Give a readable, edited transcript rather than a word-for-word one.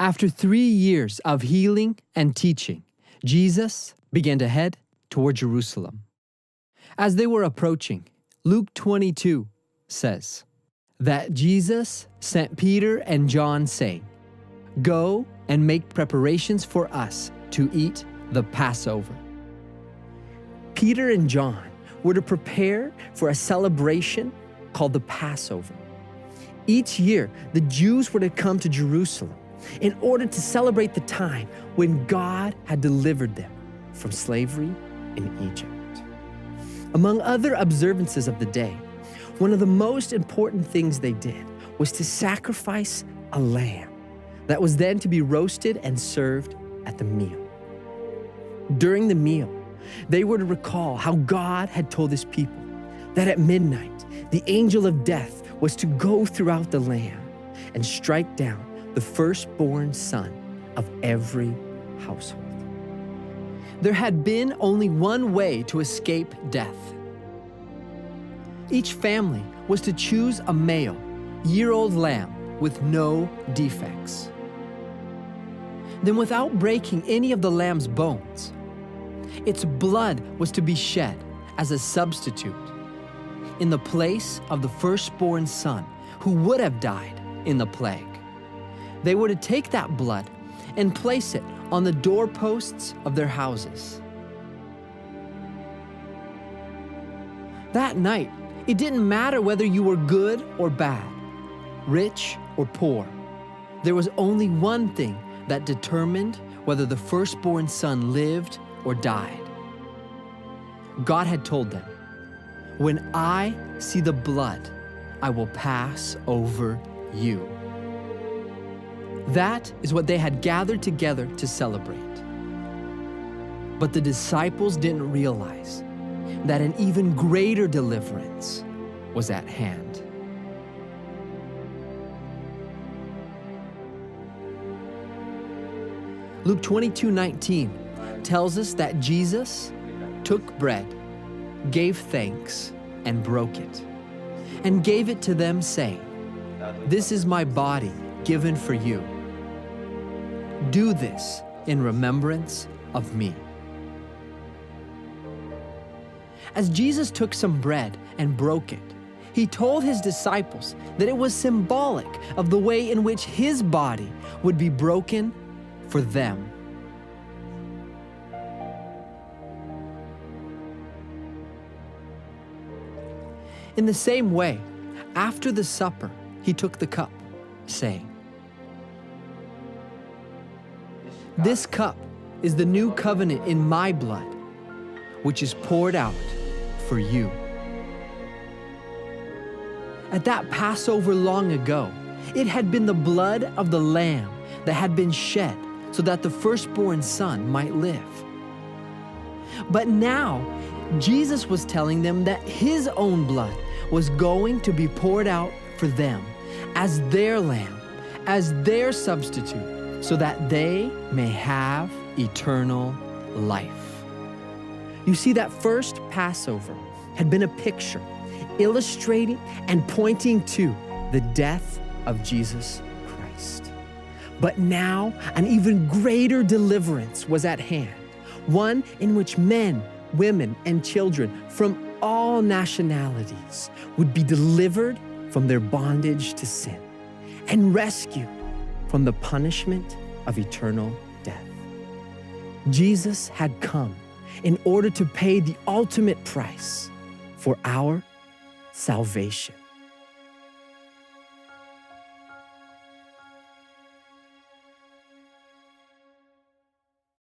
After 3 years of healing and teaching, Jesus began to head toward Jerusalem. As they were approaching, Luke 22 says that Jesus sent Peter and John saying, "Go and make preparations for us to eat the Passover." Peter and John were to prepare for a celebration called the Passover. Each year, the Jews were to come to Jerusalem in order to celebrate the time when God had delivered them from slavery in Egypt. Among other observances of the day, one of the most important things they did was to sacrifice a lamb that was then to be roasted and served at the meal. During the meal, they were to recall how God had told his people that at midnight, the angel of death was to go throughout the land and strike down the firstborn son of every household. There had been only one way to escape death. Each family was to choose a male, year-old lamb with no defects. Then, without breaking any of the lamb's bones, its blood was to be shed as a substitute in the place of the firstborn son who would have died in the plague. They were to take that blood and place it on the doorposts of their houses. That night, it didn't matter whether you were good or bad, rich or poor. There was only one thing that determined whether the firstborn son lived or died. God had told them, "When I see the blood, I will pass over you." That is what they had gathered together to celebrate. But the disciples didn't realize that an even greater deliverance was at hand. Luke 22:19 tells us that Jesus took bread, gave thanks, and broke it, and gave it to them, saying, "This is my body given for you. Do this in remembrance of me." As Jesus took some bread and broke it, he told his disciples that it was symbolic of the way in which his body would be broken for them. In the same way, after the supper, he took the cup, saying, "This cup is the new covenant in my blood, which is poured out for you." At that Passover long ago, it had been the blood of the lamb that had been shed so that the firstborn son might live. But now, Jesus was telling them that his own blood was going to be poured out for them as their lamb, as their substitute, so that they may have eternal life. You see, that first Passover had been a picture illustrating and pointing to the death of Jesus Christ. But now, an even greater deliverance was at hand, one in which men, women, and children from all nationalities would be delivered from their bondage to sin and rescued from the punishment of eternal death. Jesus had come in order to pay the ultimate price for our salvation.